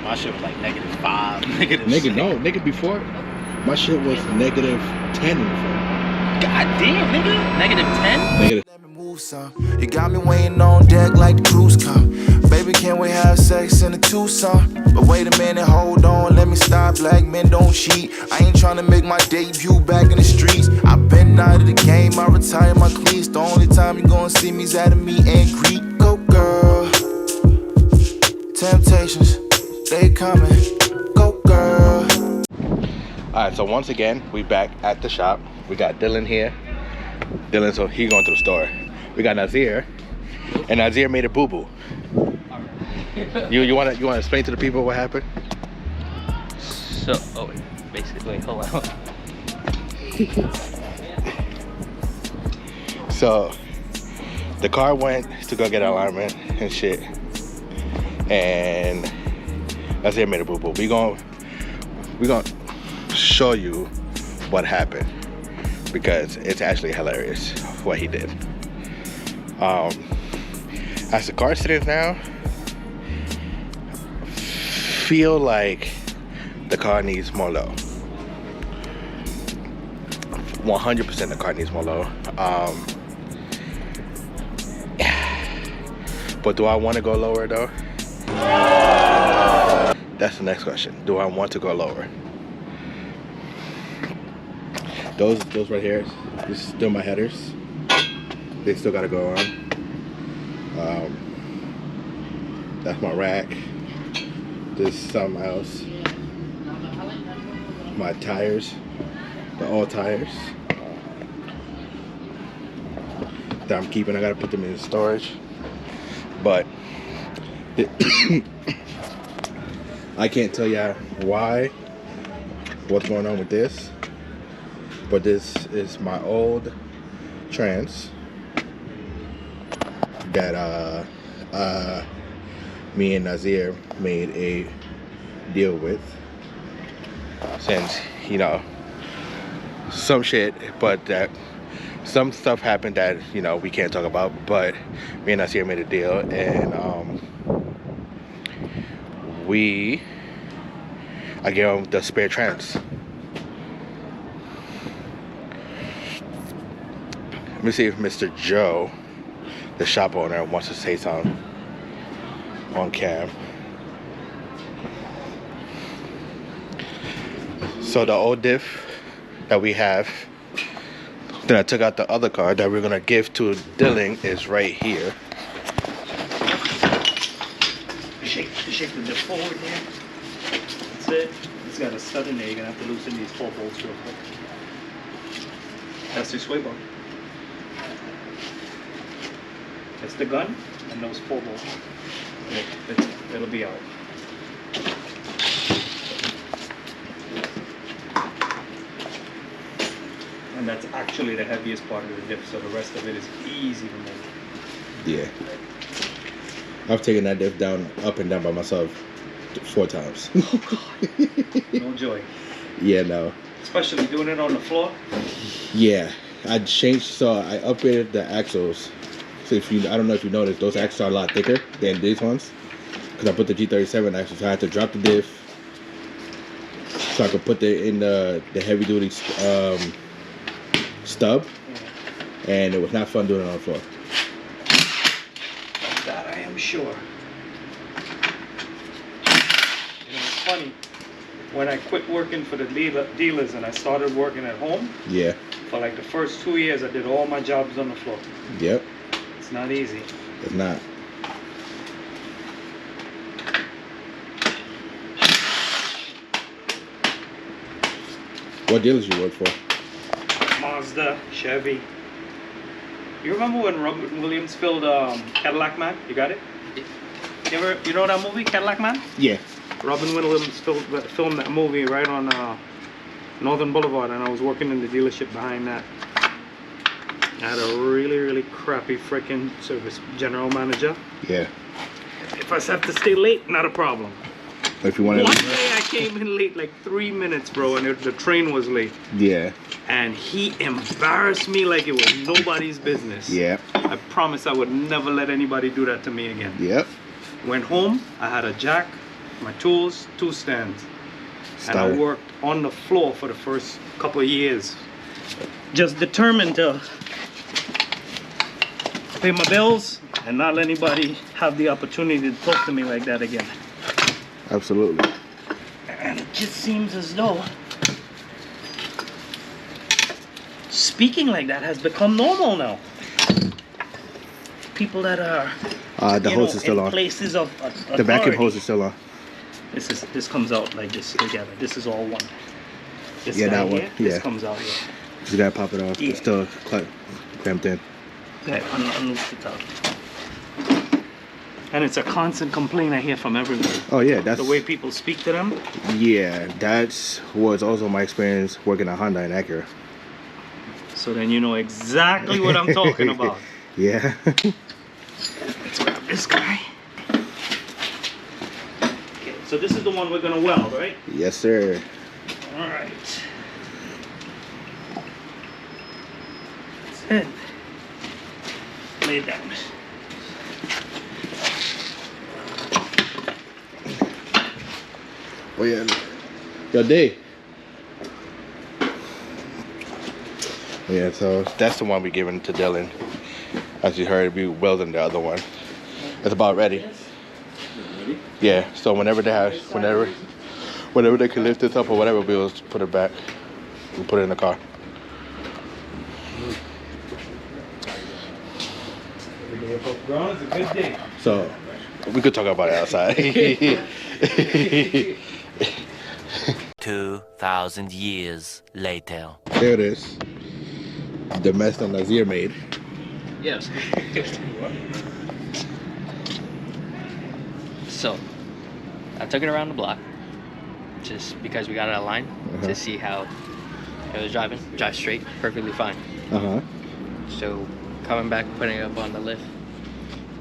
My shit was like -5, Nigga, no, nigga, before my shit was -10 in the front. God damn, nigga. -10? Negative. Let me move some. You got me waiting on deck like the cruise come. Baby, can't we have sex in a Tucson? But wait a minute, hold on, let me stop. Black men don't cheat. I ain't trying to make my debut back in the streets. I've been out of the game, I retired my cleats. The only time you gonna see me's at a meet and greet. Go girl. Temptations, they coming. Go girl. Alright, so once again, we back at the shop. We got Dylan here. Dylan, so he going to the store. We got Nazir, and Nazir made a boo-boo. You wanna explain to the people what happened? So, basically, hold on. So, the car went to go get alignment and shit, and Nazir made a boo-boo. We gonna show you what happened, because it's actually hilarious what he did. As the car sitting now, feel like the car needs more low. 100% the car needs more low. But do I want to go lower though? That's the next question. Do I want to go lower? Those right here, this is still my headers. They still gotta go on. That's my rack. This is something else. My tires, the all tires that I'm keeping. I gotta put them in storage. But I can't tell ya what's going on with this. But this is my old trans that me and Nazir made a deal with, since, you know, some shit, but that some stuff happened that, you know, we can't talk about. But me and Nazir made a deal, and I gave him the spare trans. Let me see if Mr. Joe, the shop owner, wants to say something on cam. So the old diff that we have, then I took out the other car that we're gonna give to Dylan, is right here. Shake the diff forward there. That's it. It's got a stud in there. You're gonna have to loosen these 4 bolts real quick. That's your sway bar. It's the gun and those 4 bolts. It'll be out. And that's actually the heaviest part of the diff, so the rest of it is easy to move. Yeah. I've taken that diff down, up and down by myself 4 times. Oh God. No joy. Yeah, no. Especially doing it on the floor. Yeah. I changed, so I upgraded the axles. So I don't know if you noticed, those axles are a lot thicker than these ones. Because I put the G37 axles, so I had to drop the diff so I could put in the heavy duty stub. Yeah. And it was not fun doing it on the floor. That I am sure. You know, it's funny. When I quit working for the dealers and I started working at home. Yeah. For like the first 2 years, I did all my jobs on the floor. Yep. It's not easy. It's not. What dealers you work for? Mazda, Chevy. You remember when Robin Williams filmed Cadillac Man? You got it? You know that movie, Cadillac Man? Yeah. Robin Williams filmed that movie right on Northern Boulevard, and I was working in the dealership behind that. I had a really crappy freaking service general manager. Yeah. If I have to stay late, not a problem. If you want to. One day I came in late, like 3 minutes, bro, and the train was late. Yeah. And he embarrassed me like it was nobody's business. Yeah. I promise I would never let anybody do that to me again. Yep. Went home, I had a jack, my tools, tool stands. And I Styling. worked on the floor for the first couple of years. Just determined to pay my bills and not let anybody have the opportunity to talk to me like that again. Absolutely. And it just seems as though speaking like that has become normal now. People that are The hose is still in on. places of The vacuum authority. hose is still on. This comes out like this together. This is all one. This Yeah, guy that one, here, yeah. This comes out here. You gotta pop it off. Yeah. It's still cramped in. Okay, unloose the top. And it's a constant complaint I hear from everyone. Oh yeah, that's The way people speak to them. yeah. That was also my experience working at Honda and Acura. So then you know exactly what I'm talking about. Yeah. Let's grab this guy. Okay, so this is the one we're gonna weld, right? Yes, sir. All right. That's it. Lay it down. Oh yeah. Yo, D. Yeah, so that's the one we giving to Dylan. As you heard, we welding the other one. It's about ready. Yeah. So whenever they have, whenever they can lift this up or whatever, we'll just put it back. We'll put it in the car. Every day above ground is a good day. So we could talk about it outside. 2,000 years later. There it is. The mess that Nazir made. Yes. So, I took it around the block just because we got it aligned to see how it was driving. Drive straight, perfectly fine. Uh-huh. So, coming back, putting it up on the lift,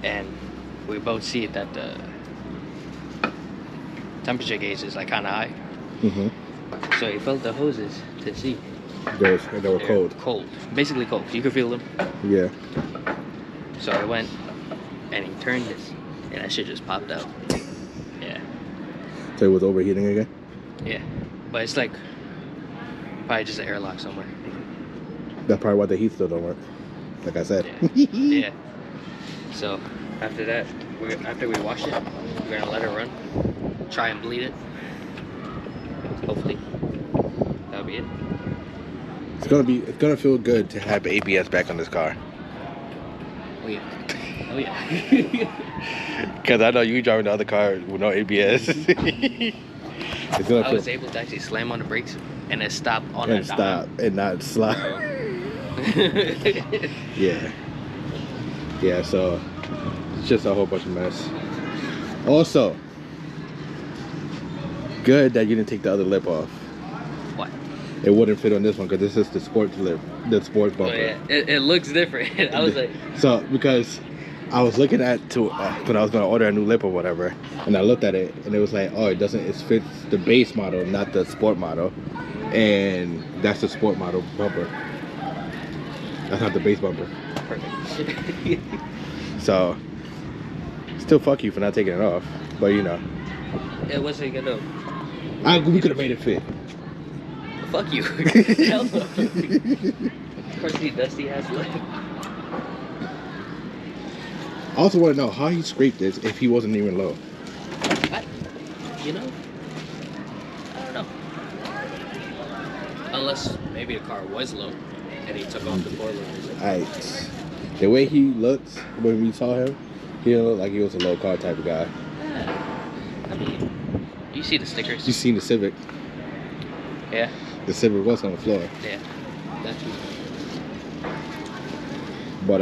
and we both see that the temperature gauge is like kind of high. Mm-hmm. So he felt the hoses to see. They were cold. Cold. Basically cold. You could feel them. Yeah. So I went and he turned this, and that shit just popped out. Yeah. So it was overheating again? Yeah. But it's like probably just an airlock somewhere. That's probably why the heat still don't work. Like I said. Yeah. Yeah. So after that, after we wash it, we're gonna let it run. Try and bleed it. Hopefully. That'll be it. It's gonna feel good to have ABS back on this car. Oh yeah. Oh yeah. Cause I know you driving the other car with no ABS. It's gonna I feel was able to actually slam on the brakes and then stop on and a stop and not slide. Yeah. Yeah, so it's just a whole bunch of mess. Also, good that you didn't take the other lip off. What? It wouldn't fit on this one because this is the sports lip, the sports bumper. Oh yeah, it looks different. I was like, So because I was looking at when I was gonna order a new lip or whatever, and I looked at it and it was like, oh, it fits the base model, not the sport model, and that's the sport model bumper. That's not the base bumper. perfect. So still fuck you for not taking it off, but you know, It wasn't gonna. we could have made it fit. Fuck you. Hell no. Of course, the dusty ass lip. I also want to know how he scraped this if he wasn't even low. You know? I don't know. Unless maybe the car was low and he took off the four-wheelers. Alright. The way he looked when we saw him, he didn't look like he was a low car type of guy. I mean, you see the stickers. You seen the Civic? Yeah. The Civic was on the floor. Yeah. That's true. But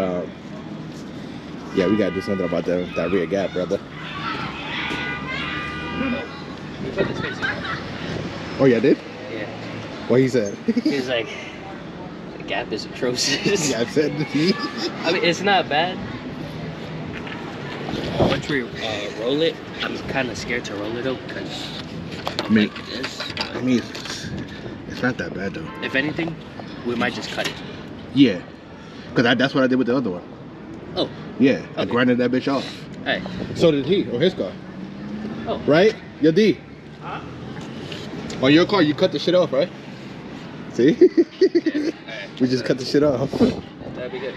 yeah, we gotta do something about that rear gap, brother. You put this face in. Oh yeah, I did? Yeah. What he said? He's like, the gap is atrocious. Yeah, I said I mean, it's not bad. Once we roll it, I'm kind of scared to roll it though, because like this. I mean, it's not that bad though. If anything, we might just cut it. Yeah, because that's what I did with the other one. Oh. Yeah, I Okay. grinded that bitch off. Hey. So did he, or his car. Oh. Right? Yo, D. Huh? On your car, you cut the shit off, right? See? We just cut the shit off. That'd be good.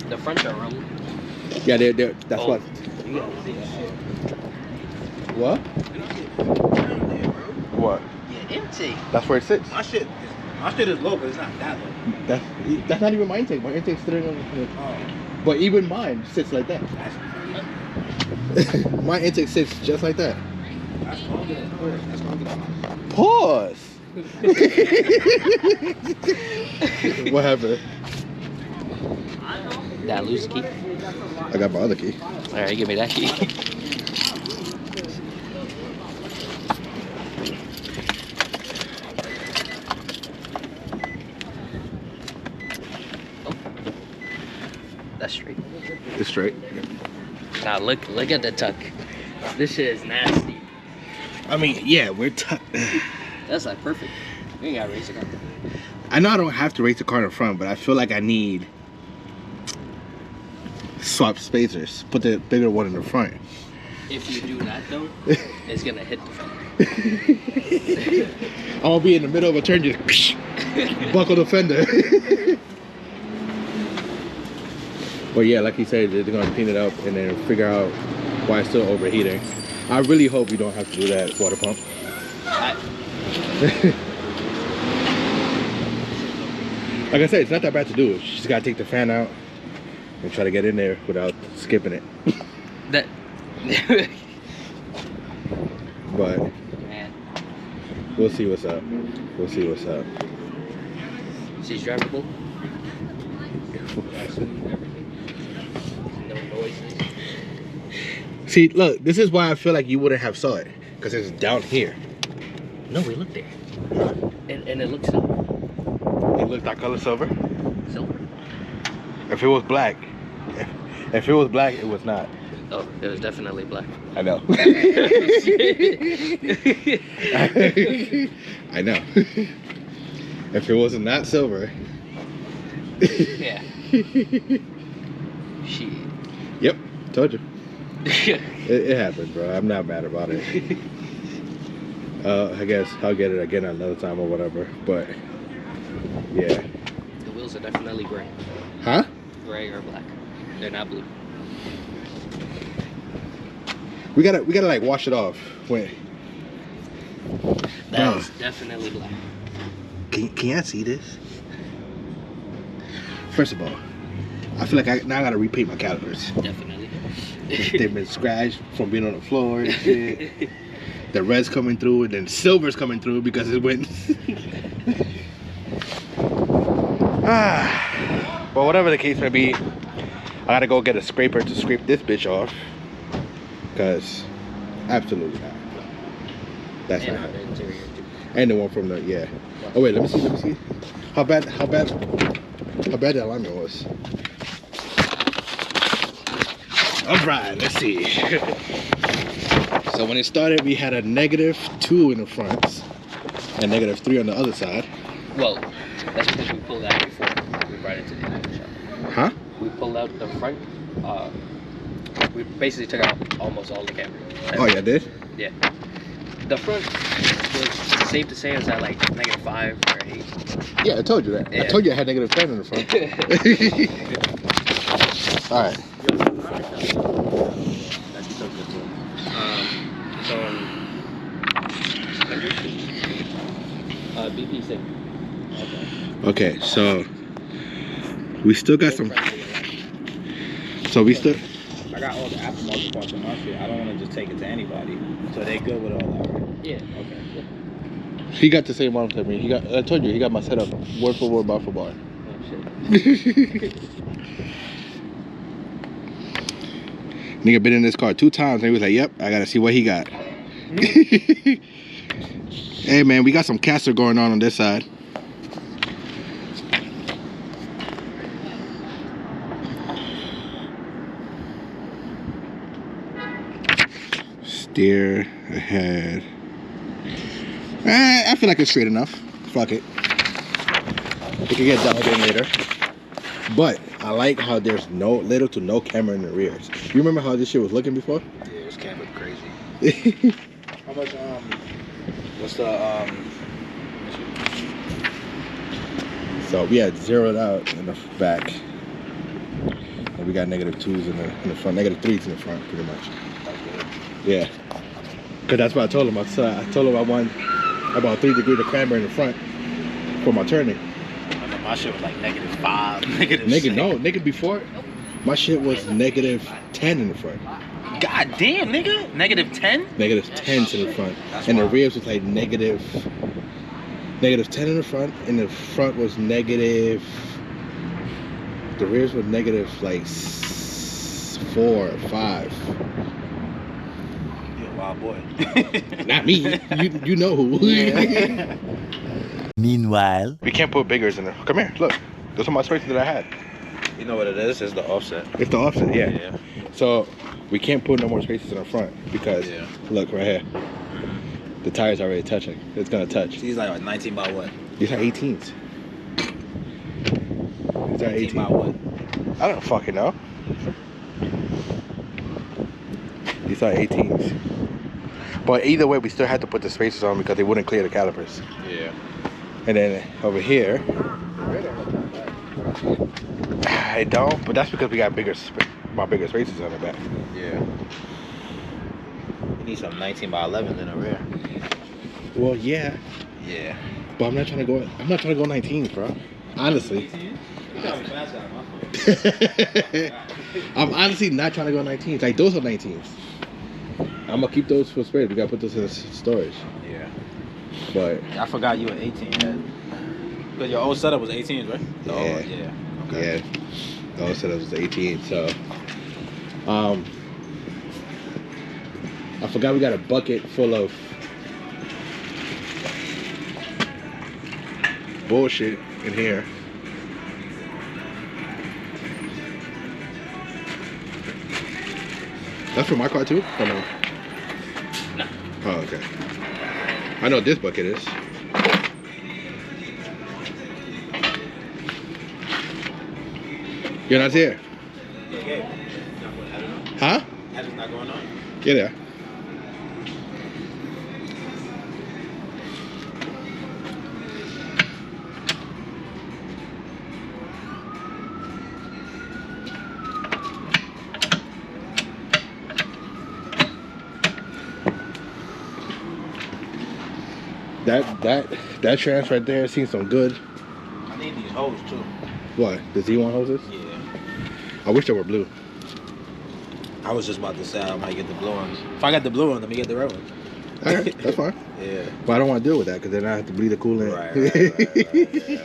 The fronts are rolled. Yeah, they're that's what. You gotta see that. What? What? Yeah, empty. That's where it sits. My shit is low, but it's not that low. That's not even my intake. My intake's sitting on the. Oh, But even mine sits like that. My intake sits just like that. that's gonna get us first. That's gonna get us. Pause. What happened? That loose key. I got my other key. Alright, give me that key. Oh. That's straight. It's straight. Now look at the tuck. This shit is nasty. I mean, yeah, we're tucked. That's like perfect. We ain't gotta race it up. I know I don't have to race the car in the front, but I feel like I need swap spacers. Put the bigger one in the front. If you do that though, it's gonna hit the fender. I'm gonna be in the middle of a turn, just buckle the fender. But yeah, like you said, they're gonna clean it up and then figure out why it's still overheating. I really hope you don't have to do that water pump. Like I said, it's not that bad to do. You just gotta take the fan out and try to get in there without skipping it. That. But Man, we'll see what's up. We'll see what's up. she's drivable. No noises. See, look, this is why I feel like you wouldn't have saw it, because it's down here. No, we looked there. And it looks silver. It looked like color silver. Silver. If it was black, if it was black, it was not. Oh, it was definitely black. I know. I know. If it was not silver. Yeah. Shit. Yep, told you. It happened, bro. I'm not mad about it. I guess I'll get it again another time or whatever. But yeah. The wheels are definitely gray. Huh? Gray or black. They're not blue. We gotta like wash it off. Wait. That is definitely black. Can I see this? First of all, I feel like I gotta repaint my calipers. Definitely. They've been scratched from being on the floor and shit. The red's coming through and then silver's coming through because it went. But whatever the case may be, I gotta go get a scraper to scrape this bitch off. Cause absolutely not. That's And not on the happening. interior too. And the one from the yeah. Oh wait, let me see. How bad that alignment was. Alright, let's see. So when it started, we had a -2 in the front and -3 on the other side. Well, that's because we pulled out before we brought it to the auto shop. Huh? We pulled out the front. We basically took out almost all the camera. Oh yeah, I did? Yeah. The front was safe to say it was at like -5 or 8. Yeah, I told you that. I Yeah. told you I had -10 in the front. Alright. That's still good too. It's on BP6. Okay, so we still got some. So we still. I got all the aftermarket parts in my shit. I don't want to just take it to anybody. So they good with all that, right? Yeah. Okay. He got the same model as me. I told you he got my setup word for word, bar for bar. Oh shit. Nigga been in this car 2 times and he was like, "Yep, I gotta see what he got." Hey man, we got some caster going on this side. Steer ahead. I feel like it's straight enough. Fuck it. It can get dialed in later. But I like how there's little to no camera in the rears. You remember how this shit was looking before? Yeah, it was camera crazy. How much? What's the So we had zeroed out in the back, and we got -2s in the front, -3s in the front, pretty much. Yeah, cause that's what I told him. I told him I want about 3 degrees of cranberry in the front for my turning. I know my shit was like -5, -6. Nigga, before my shit was -10 in the front. God damn, nigga. -10? -10s in the front, That's and wild. the rears was like -10 in the front, and the front was negative. The rears were negative like 4 or 5. You're a wild boy. Not me. You know who. Meanwhile, We can't put biggers in there. Come here, look. Those are my spaces that I had. You know what it is? It's the offset. It's the offset, yeah. Yeah. So we can't put no more spaces in the front because Yeah. look right here. The tire's already touching. It's gonna touch. These like 19 by what? These are 18s. These are 19 by 18. what? I don't fucking know. These are 18s. But either way, we still had to put the spacers on because they wouldn't clear the calipers. Yeah. And then over here, I don't. But that's because we got bigger spacers on the back. Yeah. You need some 19 by 11 in the rear. Well, yeah. Yeah. But I'm not trying to go 19s, bro. Honestly. I'm honestly not trying to go 19s. Like those are 19s. I'm gonna keep those for space. We gotta put those in storage. Yeah. But I forgot you were 18. Because your old setup was 18s, right? Yeah. Oh, yeah. Okay. yeah, the whole setup was 18. So, I forgot we got a bucket full of bullshit in here. That's for my car too? Or no? No. Oh, okay. I know what this bucket is. You're not here? Okay. Huh? That's not going on. Get there. That trans right there seen some good. I need these hoes too. What? The Z1 hoses? Yeah. I wish they were blue. I was just about to say I might get the blue ones. If I got the blue one, let me get the red one. Okay, that's fine. Yeah. But I don't want to deal with that because then I have to bleed the coolant. Right. Yeah.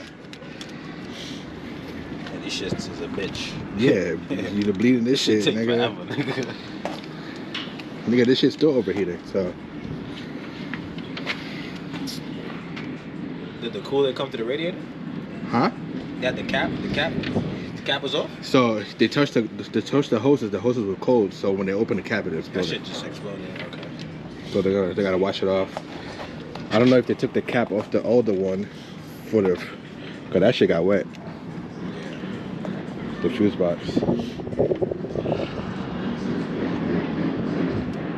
And these shits is a bitch. Yeah, you're bleeding this shit, Take nigga. forever, nigga. Nigga, this shit's still overheating, so. Did the cooler come to the radiator? Huh? Yeah, the cap was off? So they touched the hoses. The hoses were cold, so when they opened the cap, it That exploded. shit just exploded. Okay. So they gotta wash it off. I don't know if they took the cap off the older one for the, cause that shit got wet. The fuse box.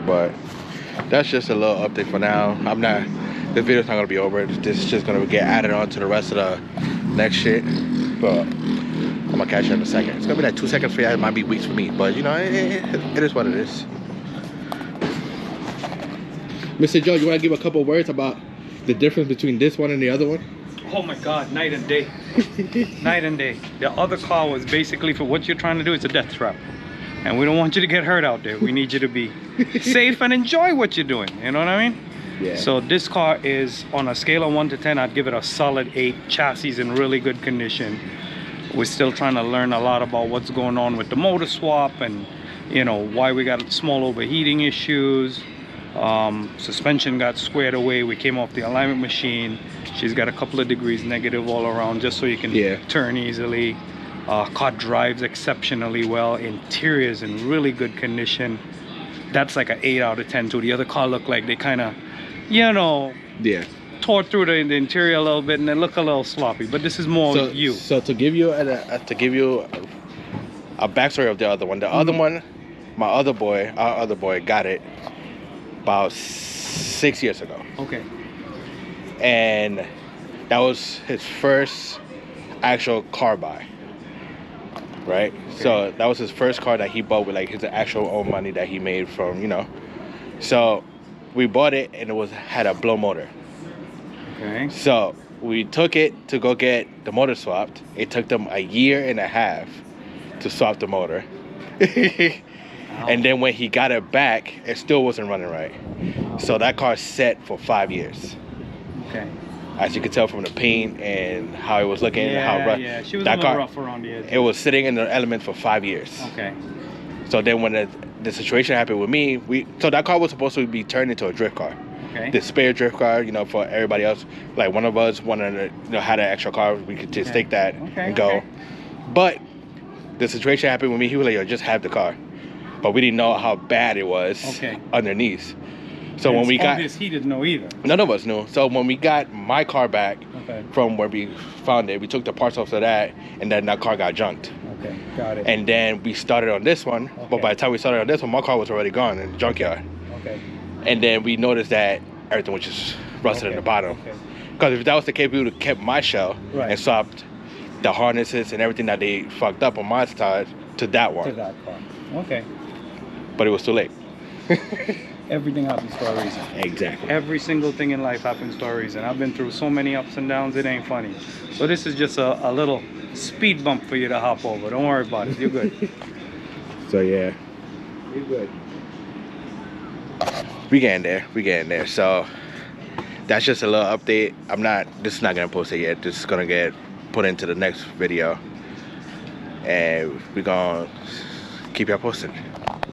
But that's just a little update for now. This video's not gonna be over. This is just gonna get added on to the rest of the next shit. But I'm gonna catch you in a second. It's gonna be like 2 seconds for you. It might be weeks for me, but you know, it is what it is. Mr. Joe, you wanna give a couple words about the difference between this one and the other one? Oh my God, night and day. Night and day. The other car was basically for what you're trying to do. It's a death trap. And we don't want you to get hurt out there. We need you to be safe and enjoy what you're doing. You know what I mean? Yeah. So this car is on a scale of 1 to 10, I'd give it a solid 8. Chassis is in really good condition. We're still trying to learn a lot about what's going on with the motor swap and, you know, why we got small overheating issues. Suspension got squared away. We came off the alignment machine. She's got a couple of degrees negative all around just so you can turn easily. Car drives exceptionally well. Interior's in really good condition. That's like an 8 out of 10 too. The other car looked like they kind of, you know, tore through the interior a little bit and they look a little sloppy. But this is more you. So to give you a backstory of the other one, our other boy got it. about 6 years ago. Okay. And that was his first actual car buy, right? Okay. So that was his first car that he bought with like his actual own money that he made from, you know. So we bought it and it had a blow motor. Okay. So we took it to go get the motor swapped. It took them 1.5 years to swap the motor. And then when he got it back, it still wasn't running right. So that car set for 5 years. Okay. As you could tell from the paint and how it was looking, how rough. Yeah, she was that a little car, rough around the edges. it was sitting in the element for 5 years. Okay. So then when the situation happened with me, so that car was supposed to be turned into a drift car. Okay. The spare drift car, you know, for everybody else. Like one of us wanted to, you know, had an extra car, we could just take that and go. Okay. But the situation happened with me. He was like, "Yo, just have the car," but we didn't know how bad it was underneath. So and when we got, he didn't know either. none of us knew. So when we got my car back from where we found it, we took the parts off of that, and then that car got junked. Okay, got it. And then we started on this one, but by the time we started on this one, my car was already gone in the junkyard. Okay. And then we noticed that everything was just rusted in the bottom. Because if that was the case, we would have kept my shell and swapped the harnesses and everything that they fucked up on my side to that one. To that car. Okay. But it was too late. Everything happens for a reason. Exactly. Every single thing in life happens for a reason. I've been through so many ups and downs, it ain't funny. So this is just a little speed bump for you to hop over. Don't worry about it. You're good. So yeah. You're good. We getting there. So that's just a little update. This is not gonna post it yet. This is gonna get put into the next video. And we're gonna keep y'all posted.